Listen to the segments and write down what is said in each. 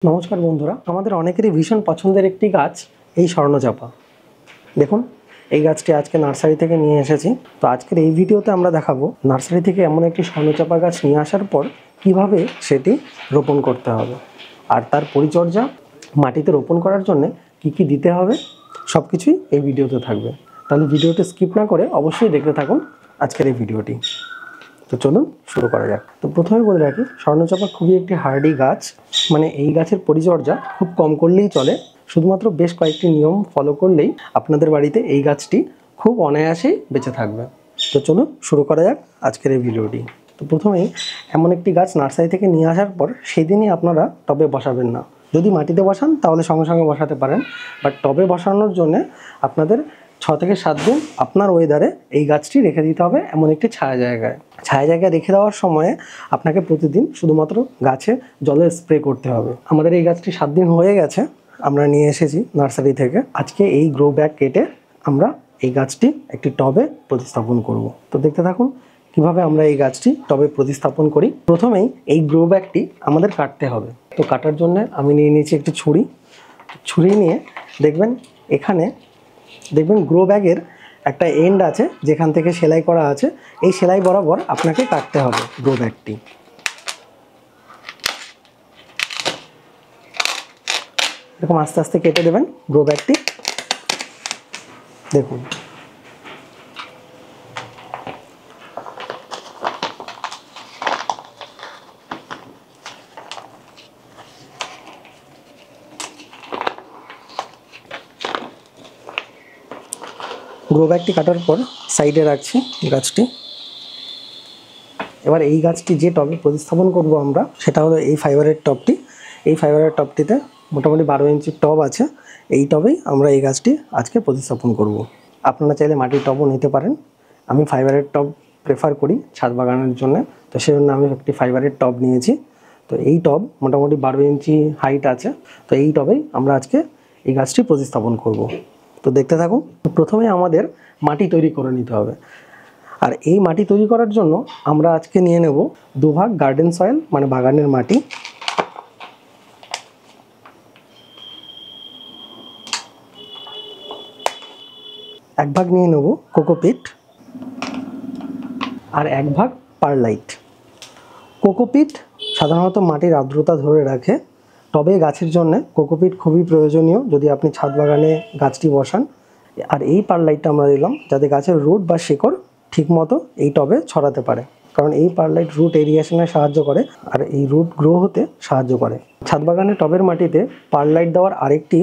নমস্কার বন্ধুরা, আমাদের অনেকেরই ভীষণ পছন্দের একটি গাছ এই স্বর্ণচাপা। দেখুন, এই গাছটি আজকে নার্সারি থেকে নিয়ে এসেছি। তো আজকের এই ভিডিওতে আমরা দেখাবো নার্সারি থেকে এমন একটি স্বর্ণচাপা গাছ নিয়ে আসার পর কিভাবে সেটি রোপণ করতে হবে, আর তার পরিচর্যা, মাটিতে রোপণ করার জন্য কি কি দিতে হবে, সব কিছুই এই ভিডিওতে থাকবে। তাহলে ভিডিওটি স্কিপ না করে অবশ্যই দেখতে থাকুন আজকের এই ভিডিওটি। তো চলুন শুরু করা যাক। তো প্রথমে বলে রাখি, স্বর্ণচাপা খুবই একটি হার্ডি গাছ, মানে এই গাছের পরিচর্যা খুব কম করলেই চলে। শুধুমাত্র বেশ কয়েকটি নিয়ম ফলো করলেই আপনাদের বাড়িতে এই গাছটি খুব অনায়াসেই বেঁচে থাকবে। তো চলুন শুরু করা যাক আজকের এই ভিডিওটি। তো প্রথমেই এমন একটি গাছ নার্সারি থেকে নিয়ে আসার পর সেদিনই আপনারা টবে বসাবেন না। যদি মাটিতে বসান তাহলে সঙ্গে সঙ্গে বসাতে পারেন, বাট টবে বসানোর জন্য আপনাদের 6 থেকে 7 দিন আপনার ওয়েদারে এই গাছটি রেখে দিতে হবে এমন একটি ছায়া জায়গায় রেখে দেওয়ার সময়ে আপনাকে প্রতিদিন শুধুমাত্র গাছে জলের স্প্রে করতে হবে। আমাদের এই গাছটি 7 দিন হয়ে গেছে, আমরা নিয়ে এসেছি নার্সারি থেকে। আজকে এই গ্রো ব্যাগ কেটে আমরা এই গাছটি একটি টবে প্রতিস্থাপন করব। তো দেখতে থাকুন কিভাবে আমরা এই গাছটি টবে প্রতিস্থাপন করি। প্রথমেই এই গ্রো ব্যাগটি আমাদের কাটতে হবে। তো কাটার জন্য আমি নিয়ে নিয়েছি একটি ছুরি নিয়ে এখানে দেখবেন গ্রো ব্যাগের একটা এন্ড আছে যেখান থেকে সেলাই করা আছে। এই সেলাই বরাবর আপনাকে কাটতে হবে গ্রো ব্যাগটি। এরকম আস্তে আস্তে কেটে দেবেন গ্রো ব্যাগটি। দেখুন, গ্রো ব্যাগটি কাটার পর সাইডে রাখছি গাছটি। এবার এই গাছটি যে টবে প্রতিস্থাপন করব আমরা, সেটা হলো এই ফাইবারের টবটি। এই ফাইবারের টবটিতে মোটামুটি 12 ইঞ্চির টব আছে। এই টবেই আমরা এই গাছটি আজকে প্রতিস্থাপন করব। আপনারা চাইলে মাটির টবও নিতে পারেন। আমি ফাইবারের টব প্রেফার করি ছাদ বাগানের জন্য, তো সেজন্য আমি একটি ফাইবারের টব নিয়েছি। তো এই টব মোটামুটি 12 ইঞ্চি হাইট আছে। তো এই টবেই আমরা আজকে এই গাছটি প্রতিস্থাপন করব। তো দেখতে থাকুন। প্রথমে আমাদের মাটি তৈরি করে নিতে হবে, আর এই মাটি তৈরি করার জন্য আমরা আজকে নিয়ে নেব 2 ভাগ গার্ডেন সয়েল, মানে বাগানের মাটি। এক ভাগ নিয়ে নেব কোকোপিট, আর 1 ভাগ পারলাইট। কোকোপিট সাধারণত মাটির আর্দ্রতা ধরে রাখে। টবে গাছের জন্য কোকোপিট খুবই প্রয়োজনীয় যদি আপনি ছাদ বাগানে গাছটি বসান। আর এই পারলাইটটা আমরা দিলাম যাতে গাছের রুট বা শিকড় ঠিকমতো এই টবে ছড়াতে পারে, কারণ এই পারলাইট রুট এরিয়েশনে সাহায্য করে আর এই রুট গ্রো হতে সাহায্য করে। ছাদ বাগানে টবের মাটিতে পারলাইট দেওয়ার আরেকটি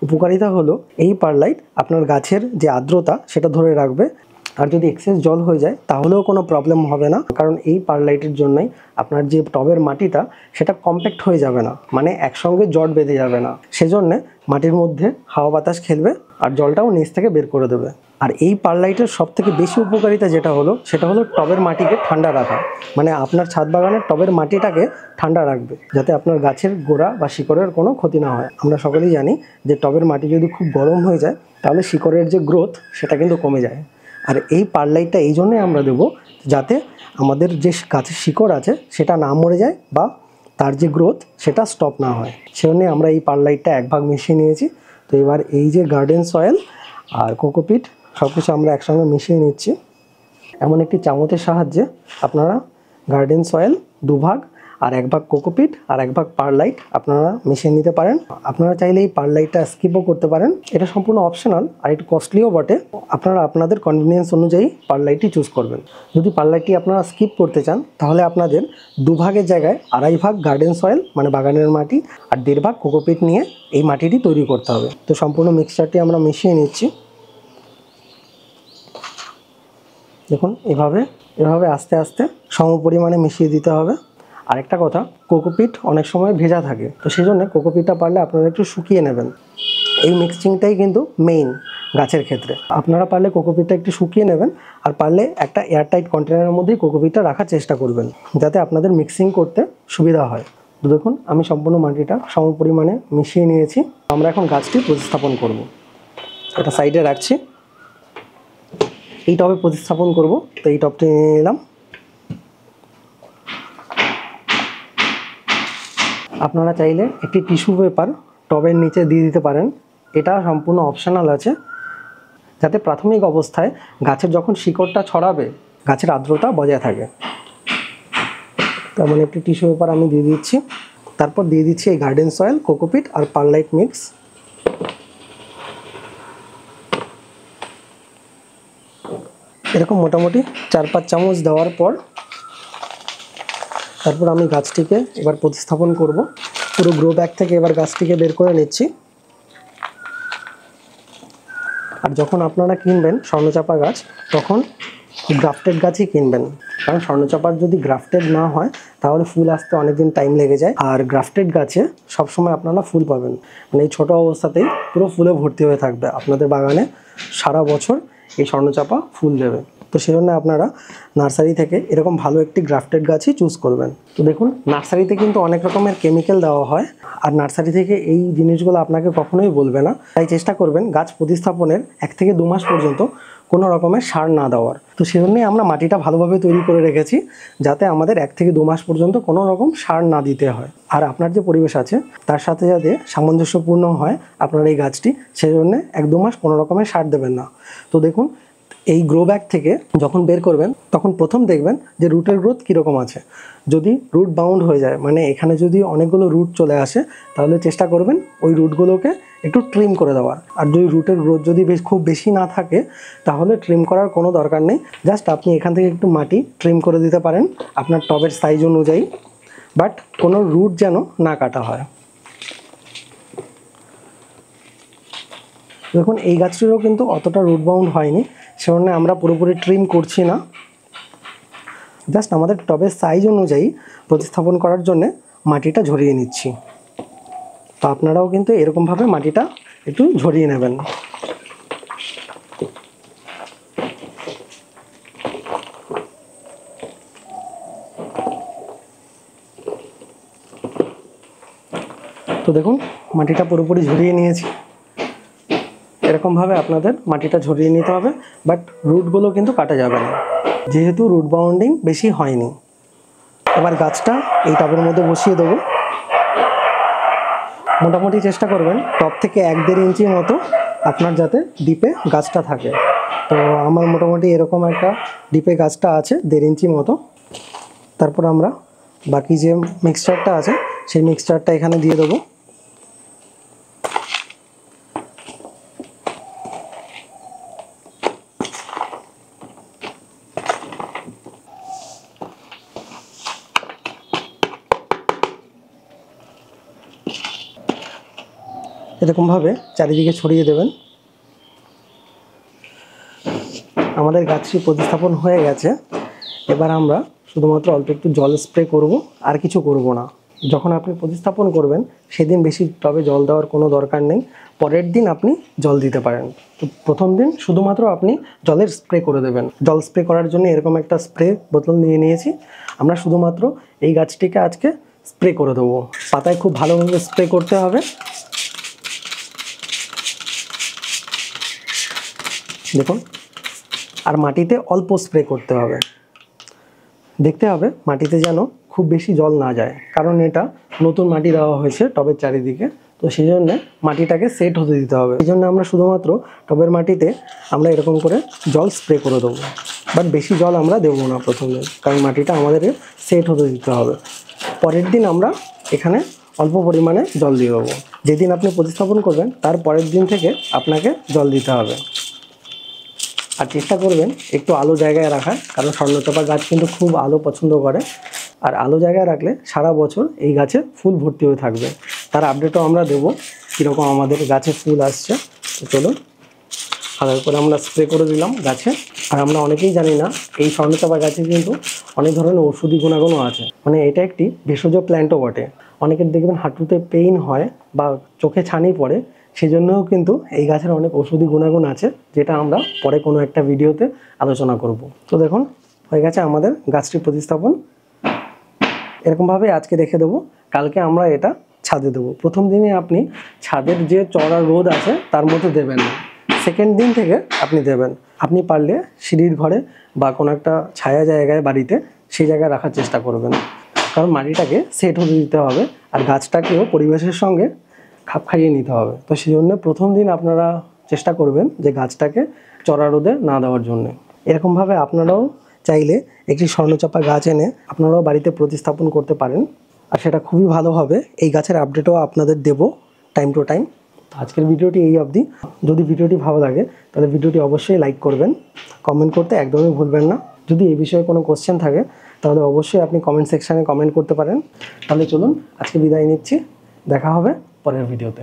উপকারিতা হলো এই পারলাইট আপনার গাছের যে আর্দ্রতা সেটা ধরে রাখবে। আর যদি এক্সেস জল হয়ে যায় তাহলেও কোনো প্রবলেম হবে না, কারণ এই পারলাইটের জন্যই আপনার যে টবের মাটিটা সেটা কম্প্যাক্ট হয়ে যাবে না, মানে একসঙ্গে জট বেঁধে যাবে না। সেজন্যে মাটির মধ্যে হাওয়া বাতাস খেলবে আর জলটাও নিচ থেকে বের করে দেবে। আর এই পারলাইটের সবথেকে বেশি উপকারিতা সেটা হলো টবের মাটিকে ঠান্ডা রাখা, মানে আপনার ছাদ বাগানের টবের মাটিটাকে ঠান্ডা রাখবে যাতে আপনার গাছের গোড়া বা শিকড়ের কোনো ক্ষতি না হয়। আমরা সকলেই জানি যে টবের মাটি যদি খুব গরম হয়ে যায় তাহলে শিকড়ের যে গ্রোথ সেটা কিন্তু কমে যায়। আর এই পারলাইটটা এই জন্যই আমরা দেবো যাতে আমাদের যে গাছের শিকড় আছে সেটা না মরে যায় বা তার যে গ্রোথ সেটা স্টপ না হয়। সেজন্যে আমরা এই পারলাইটটা 1 ভাগ মিশিয়ে নিয়েছি। তো এবার এই যে গার্ডেন সয়েল আর কোকোপিট সব কিছু আমরা একসঙ্গে মিশিয়ে নিচ্ছি। এমন একটি চামচের সাহায্যে আপনারা গার্ডেন সয়েল 2 ভাগ আর 1 ভাগ কোকোপিট আর 1 ভাগ পারলাইট আপনারা মিশিয়ে নিতে পারেন। আপনারা চাইলে এই পারলাইটটা স্কিপও করতে পারেন, এটা সম্পূর্ণ অপশনাল আর একটু কস্টলিও বটে। আপনারা আপনাদের কনভিনিয়েন্স অনুযায়ী পারলাইটটি চুজ করবেন। যদি পারলাইটটি আপনারা স্কিপ করতে চান তাহলে আপনাদের 2 ভাগের জায়গায় 2.5 ভাগ গার্ডেন সয়েল, মানে বাগানের মাটি, আর 1.5 ভাগ কোকোপিট নিয়ে এই মাটিটি তৈরি করতে হবে। তো সম্পূর্ণ মিক্সচারটি আমরা মিশিয়ে নিচ্ছি। দেখুন, এভাবে আস্তে আস্তে সমপরিমাণে মিশিয়ে দিতে হবে। আরেকটা কথা, কোকোপিট অনেক সময় ভেজা থাকে, তো সেই জন্য কোকোপিটটা পারলে আপনারা একটু শুকিয়ে নেবেন। এই মিক্সিংটাই কিন্তু মেইন গাছের ক্ষেত্রে। আপনারা পারলে কোকোপিটটা একটু শুকিয়ে নেবেন, আর পারলে একটা এয়ারটাইট কন্টেনারের মধ্যেই কোকোপিটটা রাখার চেষ্টা করবেন যাতে আপনাদের মিক্সিং করতে সুবিধা হয়। তো দেখুন, আমি সম্পূর্ণ মাটিটা সমপরিমাণে মিশিয়ে নিয়েছি। আমরা এখন গাছটি প্রতিস্থাপন করব। এটা সাইডে রাখছি। এই টবে প্রতিস্থাপন করব, তো এই টবটি নিয়ে নিলাম। আপনারা চাইলে একটি টিস্যু পেপার টবের নিচে দিয়ে দিতে পারেন, এটা সম্পূর্ণ অপশনাল আছে, যাতে প্রাথমিক অবস্থায় গাছের যখন শিকড়টা ছড়াবে গাছের আর্দ্রতা বজায় থাকে। তেমন একটি টিস্যু পেপার আমি দিয়ে দিচ্ছি। তারপর দিয়ে দিচ্ছি এই গার্ডেন সয়েল, কোকোপিট আর পারলাইট মিক্স। এরকম মোটামুটি 4-5 চামচ দেওয়ার পর তারপর আমি গাছটিকে এবার প্রতিস্থাপন করব। পুরো গ্রো ব্যাগ থেকে এবার গাছটিকে বের করে নিচ্ছি। আর যখন আপনারা কিনবেন স্বর্ণচাপা গাছ, তখন গ্রাফটেড গাছই কিনবেন, কারণ স্বর্ণচাপার যদি গ্রাফটেড না হয় তাহলে ফুল আসতে অনেকদিন টাইম লেগে যায়। আর গ্রাফটেড গাছে সবসময় আপনারা ফুল পাবেন, মানে এই ছোটো অবস্থাতেই পুরো ফুলে ভর্তি হয়ে থাকবে, আপনাদের বাগানে সারা বছর এই স্বর্ণচাপা ফুল দেবে। তো সেই জন্য আপনারা নার্সারি থেকে এরকম ভালো একটি গ্রাফটেড গাছই চুজ করবেন। তো দেখুন, নার্সারিতে কিন্তু অনেক রকমের কেমিক্যাল দেওয়া হয়, আর নার্সারি থেকে এই জিনিসগুলো আপনাকে কখনোই বলবে না। তাই চেষ্টা করবেন গাছ প্রতিস্থাপনের 1 থেকে 2 মাস পর্যন্ত কোনো রকমের সার না দেওয়ার। তো সেজন্যই আমরা মাটিটা ভালোভাবে তৈরি করে রেখেছি, যাতে আমাদের 1 থেকে 2 মাস পর্যন্ত কোনো রকম সার না দিতে হয়। আর আপনার যে পরিবেশ আছে তার সাথে যাতে সামঞ্জস্যপূর্ণ হয় আপনার এই গাছটি, সেজন্য 1-2 মাস কোনো রকমের সার দেবেন না। তো দেখুন, এই গ্রো ব্যাগ থেকে যখন বের করবেন তখন প্রথম দেখবেন যে রুটের গ্রোথ কীরকম আছে। যদি রুট বাউন্ড হয়ে যায়, মানে এখানে যদি অনেকগুলো রুট চলে আসে, তাহলে চেষ্টা করবেন ওই রুটগুলোকে একটু ট্রিম করে দেওয়ার। আর যদি রুটের গ্রোথ যদি খুব বেশি না থাকে, তাহলে ট্রিম করার কোনো দরকার নেই। জাস্ট আপনি এখান থেকে একটু মাটি ট্রিম করে দিতে পারেন আপনার টবের সাইজ অনুযায়ী, বাট কোনো রুট যেন না কাটা হয়। দেখুন, এই গাছটিরও কিন্তু অতটা রুট বাউন্ড হয়নি, সেজন্য আমরা পুরোপুরি ট্রিম করছি না। জাস্ট আমাদের টবের সাইজ অনুযায়ী প্রতিস্থাপন করার জন্যে মাটিটা ঝরিয়ে নিচ্ছি। তো আপনারাও কিন্তু এরকমভাবে মাটিটা একটু ঝরিয়ে নেবেন। তো দেখুন, মাটিটা পুরোপুরি ঝরিয়ে নিয়েছি। এরকমভাবে আপনাদের মাটিটা ঝরিয়ে নিতে হবে, বাট রুটগুলো কিন্তু কাটা যাবে না, যেহেতু রুট বাউন্ডিং বেশি হয়নি। এবার গাছটা এই টবের মধ্যে বসিয়ে দেবো। মোটামুটি চেষ্টা করবেন টব থেকে 1-1.5 ইঞ্চি মতো আপনার যাতে ডিপে গাছটা থাকে। তো আমার মোটামুটি এরকম একটা ডিপে গাছটা আছে 1.5 ইঞ্চি মতো। তারপর আমরা বাকি যে মিক্সচারটা আছে সেই মিক্সচারটা এখানে দিয়ে দেবো। এরকমভাবে চারিদিকে ছড়িয়ে দেবেন। আমাদের গাছটি প্রতিস্থাপন হয়ে গেছে। এবার আমরা শুধুমাত্র অল্প একটু জল স্প্রে করব, আর কিছু করব না। যখন আপনি প্রতিস্থাপন করবেন সেদিন বেশি টবে জল দেওয়ার কোনো দরকার নেই, পরের দিন আপনি জল দিতে পারেন। তো প্রথম দিন শুধুমাত্র আপনি জলের স্প্রে করে দেবেন। জল স্প্রে করার জন্য এরকম একটা স্প্রে বোতল নিয়ে নিয়েছি। আমরা শুধুমাত্র এই গাছটিকে আজকে স্প্রে করে দেবো। পাতায় খুব ভালোভাবে স্প্রে করতে হবে। দেখুন, আর মাটিতে অল্প স্প্রে করতে হবে। দেখতে হবে মাটিতে যেন খুব বেশি জল না যায়, কারণ এটা নতুন মাটি দেওয়া হয়েছে টবের চারিদিকে। তো সেই জন্য মাটিটাকে সেট হতে দিতে হবে। এই জন্য আমরা শুধুমাত্র টবের মাটিতে আমরা এরকম করে জল স্প্রে করে দেবো, বাট বেশি জল আমরা দেবো না প্রথমে, কারণ মাটিটা আমাদের সেট হতে দিতে হবে। পরের দিন আমরা এখানে অল্প পরিমাণে জল দিয়ে দেবো। যেদিন আপনি প্রতিস্থাপন করবেন তার পরের দিন থেকে আপনাকে জল দিতে হবে। আর চেষ্টা করবেন একটু আলো জায়গায় রাখার, কারণ স্বর্ণচাপা গাছ কিন্তু খুব আলো পছন্দ করে। আর আলো জায়গায় রাখলে সারা বছর এই গাছে ফুল ভর্তি হয়ে থাকবে। তার আপডেটও আমরা দেবো কীরকম আমাদের গাছে ফুল আসছে। তো চলুন, হালকা করে আমরা স্প্রে করে দিলাম গাছে। আর আমরা অনেকেই জানি না এই স্বর্ণচাপা গাছে কিন্তু অনেক ধরনের ওষুধি গুণাগুণও আছে, মানে এটা একটি ভেষজ প্ল্যান্টও বটে। অনেকের দেখবেন হাঁটুতে পেইন হয় বা চোখে ছানি পড়ে, সেই জন্যও কিন্তু এই গাছের অনেক ওষুধি গুণাগুণ আছে, যেটা আমরা পরে কোনো একটা ভিডিওতে আলোচনা করব। তো দেখুন, হয়ে গেছে আমাদের গাছটি প্রতিস্থাপন। এরকমভাবে আজকে রেখে দেবো, কালকে আমরা এটা ছাদে দেবো। প্রথম দিনে আপনি ছাদের যে চড়া রোদ আছে তার মধ্যে দেবেন না, সেকেন্ড দিন থেকে আপনি দেবেন। আপনি পারলে সিঁড়ির ঘরে বা কোনো একটা ছায়া জায়গায় বাড়িতে সেই জায়গায় রাখার চেষ্টা করবেন। কারণ মাটিটাকে সেট হতে দিতে হবে আর গাছটাকেও পরিবেশের সঙ্গে খাপ খাইয়ে নিতে হবে। তো সেই জন্য প্রথম দিন আপনারা চেষ্টা করবেন যে গাছটাকে চড়া রোদে না দেওয়ার জন্য। এরকমভাবে আপনারাও চাইলে একটি স্বর্ণচাপা গাছ এনে আপনারাও বাড়িতে প্রতিস্থাপন করতে পারেন, আর সেটা খুবই ভালো হবে। এই গাছের আপডেটও আপনাদের দেব টাইম টু টাইম। আজকের ভিডিওটি এই অবধি। যদি ভিডিওটি ভালো লাগে তাহলে ভিডিওটি অবশ্যই লাইক করবেন, কমেন্ট করতে একদমই ভুলবেন না। যদি এই বিষয়ে কোনো কোশ্চেন থাকে তাহলে অবশ্যই আপনি কমেন্ট সেকশানে কমেন্ট করতে পারেন। তাহলে চলুন আজকে বিদায় নিচ্ছি, দেখা হবে পরের ভিডিওতে।